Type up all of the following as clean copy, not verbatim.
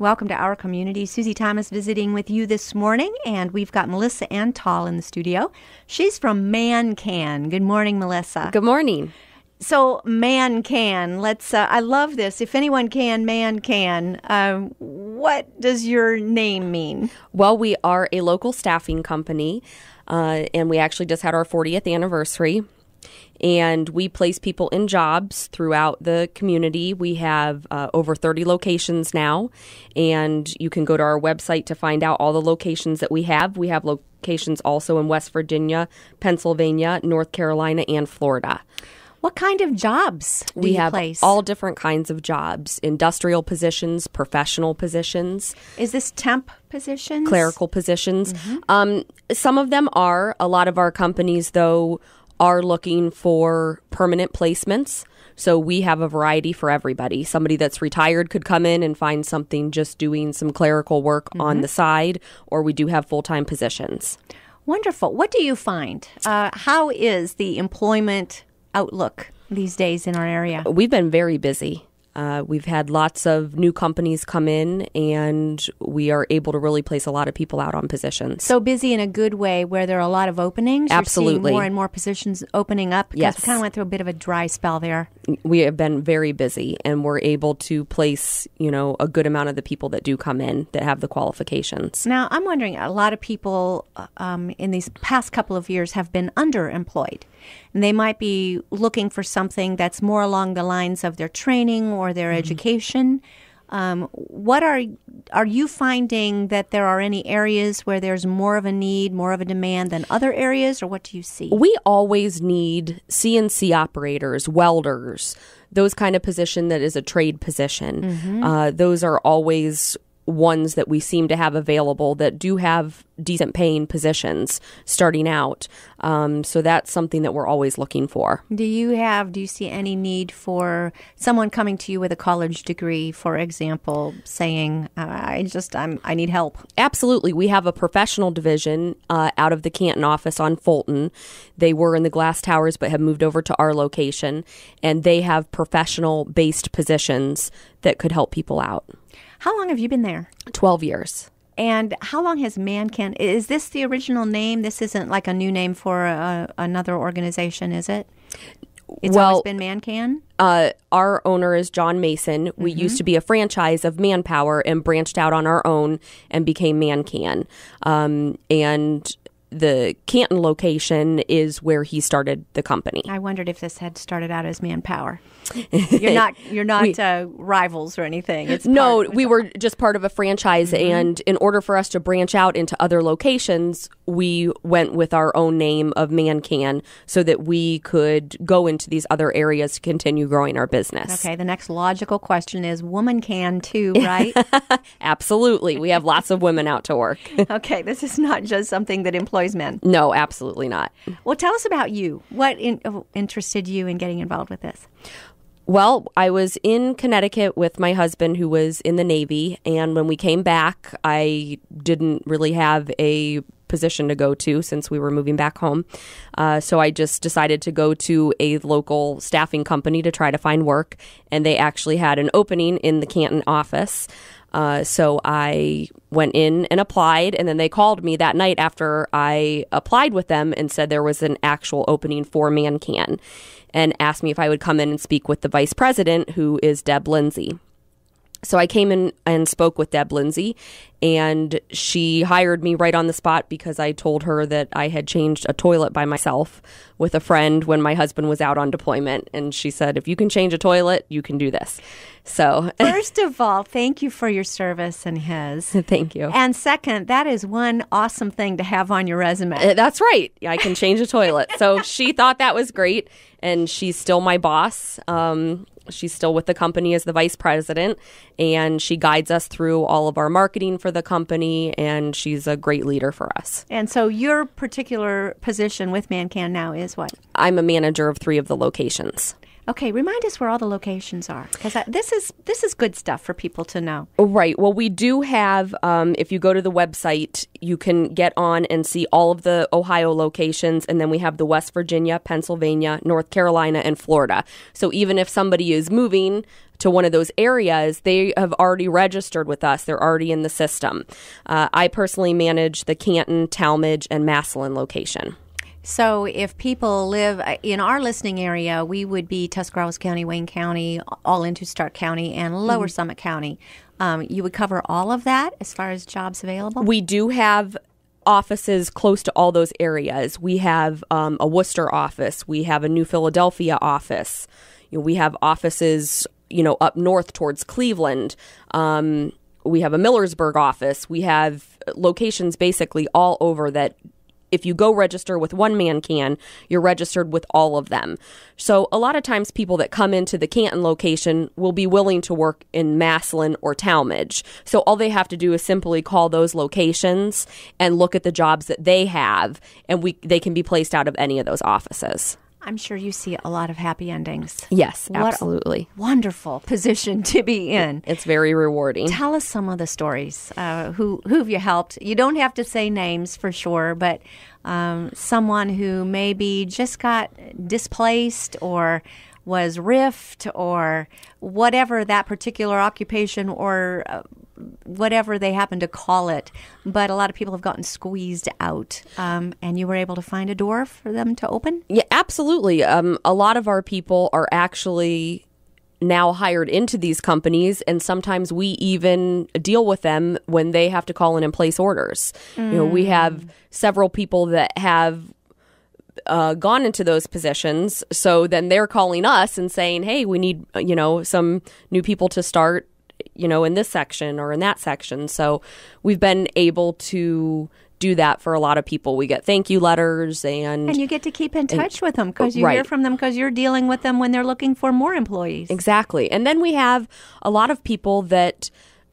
Welcome to our community. Susie Thomas visiting with you this morning, and we've got Melissa Antal in the studio. She's from Man-Can. Good morning, Melissa. Good morning. So, Man-Can, I love this. If anyone can, man can. What does your name mean? Well, we are a local staffing company, and we actually just had our 40th anniversary. And we place people in jobs throughout the community. We have over 30 locations now, and you can go to our website to find out all the locations that we have. We have locations also in West Virginia, Pennsylvania, North Carolina, and Florida. What kind of jobs do you place? We have all different kinds of jobs, industrial positions, professional positions. Is this temp positions? Clerical positions. Some of them are. A lot of our companies, though, are looking for permanent placements. So we have a variety for everybody. Somebody that's retired could come in and find something just doing some clerical work on the side, or we do have full-time positions. Wonderful. What do you find? How is the employment outlook these days in our area? We've been very busy. We've had lots of new companies come in, and we are able to really place a lot of people out on positions. So busy in a good way, where there are a lot of openings? Absolutely. You're seeing more and more positions opening up? Because yes. we kind of went through a bit of a dry spell there. We have been very busy, and we're able to place, a good amount of the people that do come in that have the qualifications. Now, I'm wondering, a lot of people in these past couple of years have been underemployed. And they might be looking for something that's more along the lines of their training or their education. What are you finding that there are any areas where there's more of a need, more of a demand than other areas, or what do you see? We always need CNC operators, welders, those kind of position that is a trade position. Those are always ones that we seem to have available that do have decent paying positions starting out. So that's something that we're always looking for. Do you see any need for someone coming to you with a college degree, for example, saying, I need help? Absolutely. We have a professional division out of the Canton office on Fulton. They were in the Glass Towers but have moved over to our location, and they have professional based positions that could help people out. How long have you been there? 12 years. And how long has Man-Can? Is this the original name? This isn't like a new name for another organization, is it? It's always been Man-Can? Our owner is John Mason. We used to be a franchise of Manpower and branched out on our own and became Man-Can. And the Canton location is where he started the company. I wondered if this had started out as Manpower. You're not rivals or anything. We were just part of a franchise, and in order for us to branch out into other locations, we went with our own name of Man-Can so that we could go into these other areas to continue growing our business. Okay, the next logical question is woman can too, right? Absolutely. We have lots of women out to work. Okay, this is not just something that employs men. No, absolutely not. Well, tell us about you. What interested you in getting involved with this? Well, I was in Connecticut with my husband, who was in the Navy, and when we came back, I didn't really have a position to go to since we were moving back home. So I just decided to go to a local staffing company to try to find work, and they actually had an opening in the Canton office. So I went in and applied, and then they called me that night after I applied with them and said there was an actual opening for Man-Can, and asked me if I would come in and speak with the vice president, who is Deb Lindsay. So I came in and spoke with Deb Lindsay, and she hired me right on the spot because I told her that I had changed a toilet by myself with a friend when my husband was out on deployment. And she said, if you can change a toilet, you can do this. So first of all, thank you for your service and his. Thank you. And second, that is one awesome thing to have on your resume. That's right. I can change a toilet. So she thought that was great, and she's still my boss. She's still with the company as the vice president, and she guides us through all of our marketing for the company, and she's a great leader for us. And so your particular position with Man-Can now is what? I'm a manager of 3 of the locations. Okay, remind us where all the locations are, because this is good stuff for people to know. Right. Well, we do have, if you go to the website, you can get on and see all of the Ohio locations, and then we have the West Virginia, Pennsylvania, North Carolina, and Florida. So even if somebody is moving to one of those areas, they have already registered with us. They're already in the system. I personally manage the Canton, Talmadge, and Massillon location. So if people live in our listening area, we would be Tuscarawas County, Wayne County, all into Stark County, and Lower Summit County. You would cover all of that as far as jobs available? We do have offices close to all those areas. We have a Worcester office. We have a New Philadelphia office. We have offices, up north towards Cleveland. We have a Millersburg office. We have locations basically all over that. If you go register with one man can, you're registered with all of them. So a lot of times people that come into the Canton location will be willing to work in Massillon or Talmadge. So all they have to do is simply call those locations and look at the jobs that they have, and they can be placed out of any of those offices. I'm sure you see a lot of happy endings. Yes, absolutely. What a wonderful position to be in. It's very rewarding. Tell us some of the stories. Who've you helped? You don't have to say names for sure, but someone who maybe just got displaced or was riffed or whatever that particular occupation or whatever they happen to call it. But a lot of people have gotten squeezed out, and you were able to find a door for them to open? Yeah, absolutely. A lot of our people are actually now hired into these companies, and sometimes we even deal with them when they have to call in and place orders. We have several people that have gone into those positions, so then they're calling us and saying, hey, we need some new people to start in this section or in that section. So we've been able to do that for a lot of people. We get thank you letters, and you get to keep in touch with them because you hear from them because you're dealing with them when they're looking for more employees. Exactly. And then we have a lot of people that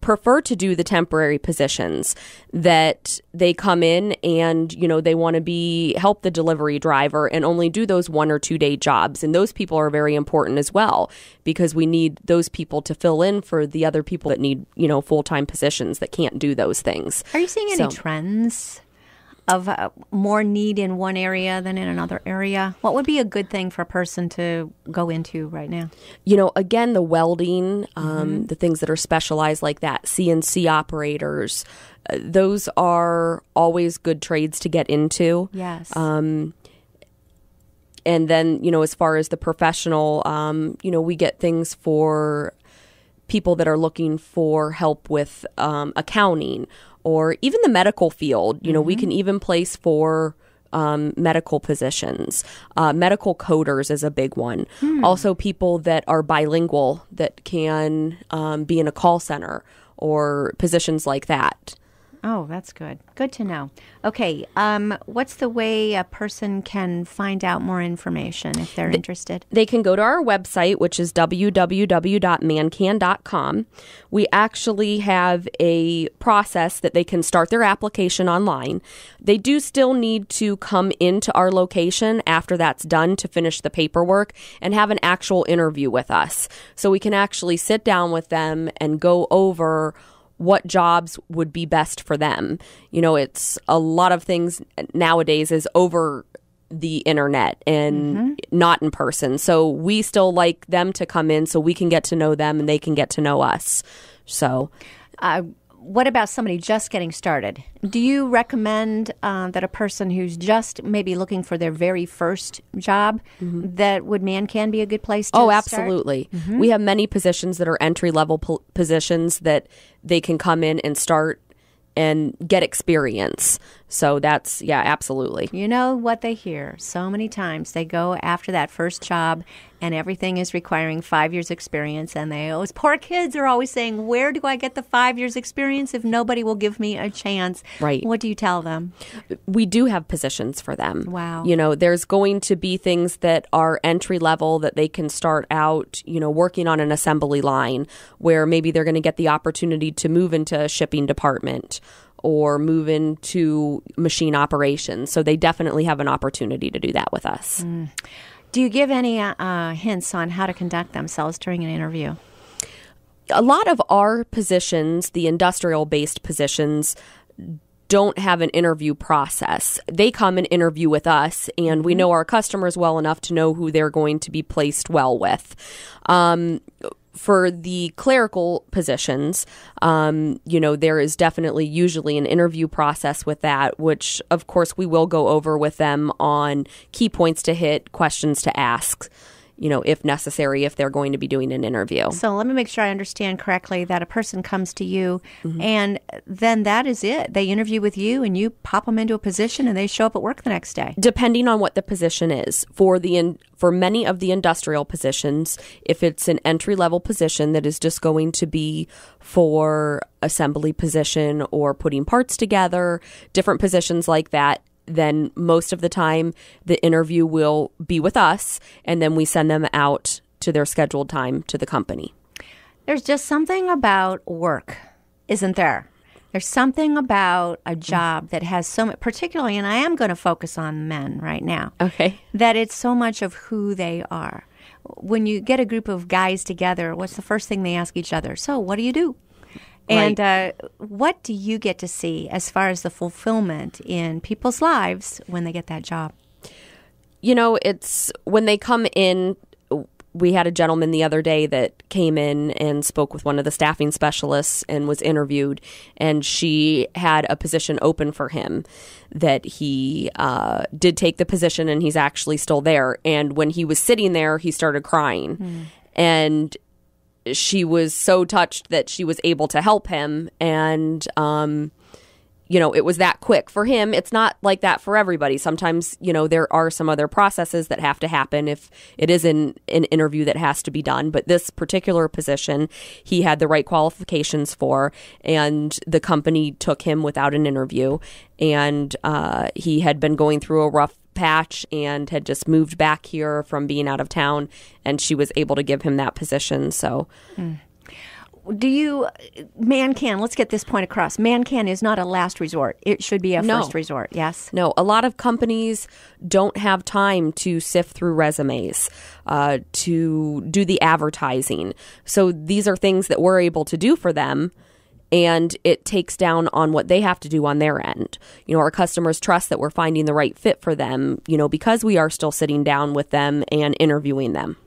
prefer to do the temporary positions, that they come in and they want to help the delivery driver and only do those 1 or 2 day jobs, and those people are very important as well because we need those people to fill in for the other people that need full-time positions that can't do those things. Are you seeing any trends of more need in one area than in another area? What would be a good thing for a person to go into right now? Again, the welding, the things that are specialized like that, CNC operators, those are always good trades to get into. Yes. And then, as far as the professional, we get things for people that are looking for help with accounting, or even the medical field. We can even place for medical positions. Medical coders is a big one. Also people that are bilingual that can be in a call center or positions like that. Oh, that's good. Good to know. Okay, what's the way a person can find out more information if they're interested? They can go to our website, which is www.mancan.com. We actually have a process that they can start their application online. They do still need to come into our location after that's done to finish the paperwork and have an actual interview with us. So we can actually sit down with them and go over what jobs would be best for them. It's a lot of things nowadays is over the internet and not in person. So we still like them to come in so we can get to know them and they can get to know us. So what about somebody just getting started? Do you recommend that a person who's just maybe looking for their very first job, that can be a good place to start? Oh, absolutely. We have many positions that are entry-level positions that they can come in and start and get experience. So that's, absolutely. You know what they hear so many times. They go after that first job and everything is requiring 5 years experience. And those poor kids are always saying, where do I get the 5 years experience if nobody will give me a chance? Right. What do you tell them? We do have positions for them. Wow. There's going to be things that are entry level that they can start out, working on an assembly line where maybe they're going to get the opportunity to move into a shipping department or move into machine operations. So they definitely have an opportunity to do that with us. Do you give any hints on how to conduct themselves during an interview? A lot of our positions, the industrial-based positions, don't have an interview process. They come and interview with us, and we know our customers well enough to know who they're going to be placed well with. for the clerical positions, there is definitely usually an interview process with that, which, of course, we will go over with them on key points to hit, questions to ask, if necessary, if they're going to be doing an interview. So let me make sure I understand correctly that a person comes to you and then that is it. They interview with you and you pop them into a position and they show up at work the next day. Depending on what the position is. For many of the industrial positions, if it's an entry-level position that is just going to be for assembly position or putting parts together, different positions like that, then most of the time the interview will be with us, and then we send them out to their scheduled time to the company. There's just something about work, isn't there? There's something about a job that has so much, particularly, and I am going to focus on men right now, okay, that it's so much of who they are. When you get a group of guys together, what's the first thing they ask each other? So what do you do? Right. And what do you get to see as far as the fulfillment in people's lives when they get that job? It's when they come in. We had a gentleman the other day that came in and spoke with one of the staffing specialists and was interviewed, and she had a position open for him that he did take the position, and he's actually still there. And when he was sitting there, he started crying. And she was so touched that she was able to help him. And, it was that quick. For him, it's not like that for everybody. Sometimes, there are some other processes that have to happen if it is an interview that has to be done. But this particular position, he had the right qualifications for, and the company took him without an interview. And he had been going through a rough patch and had just moved back here from being out of town, and she was able to give him that position. So ManCan, let's get this point across. ManCan is not a last resort. It should be a first resort, yes? No, a lot of companies don't have time to sift through resumes, to do the advertising. So these are things that we're able to do for them, and it takes down on what they have to do on their end. Our customers trust that we're finding the right fit for them, because we are still sitting down with them and interviewing them.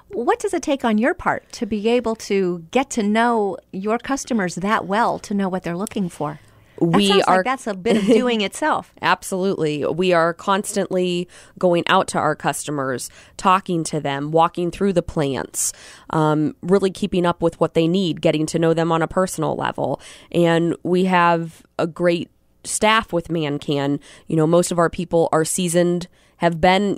What does it take on your part to be able to get to know your customers that well, to know what they're looking for? Like that's a bit of doing itself. Absolutely. We are constantly going out to our customers, talking to them, walking through the plants, really keeping up with what they need, getting to know them on a personal level. And we have a great staff with ManCan. Most of our people are seasoned, have been,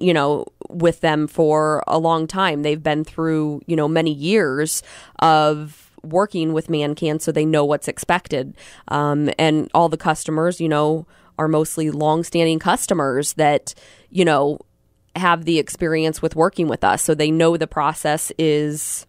with them for a long time. They've been through, many years of working with ManCan, so they know what's expected. And all the customers, are mostly longstanding customers that, have the experience with working with us. So they know the process is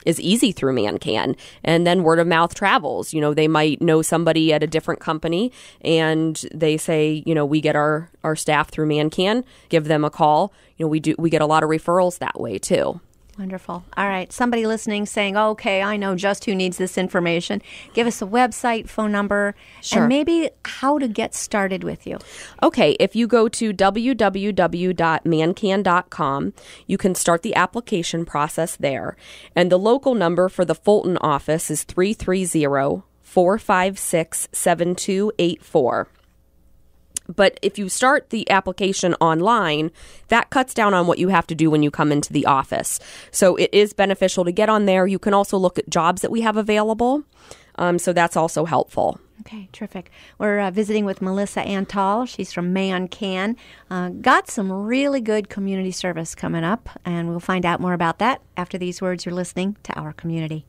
easy through ManCan. And then word of mouth travels. They might know somebody at a different company and they say, we get our staff through ManCan, give them a call. We get a lot of referrals that way too. Wonderful. All right. Somebody listening saying, okay, I know just who needs this information. Give us a website, phone number, and maybe how to get started with you. Okay. If you go to www.mancan.com, you can start the application process there. And the local number for the Fulton office is 330-456-7284. But if you start the application online, that cuts down on what you have to do when you come into the office. So it is beneficial to get on there. You can also look at jobs that we have available. So that's also helpful. Okay, terrific. We're visiting with Melissa Antal. She's from ManCan. Got some really good community service coming up, and we'll find out more about that after these words. You're listening to Our Community.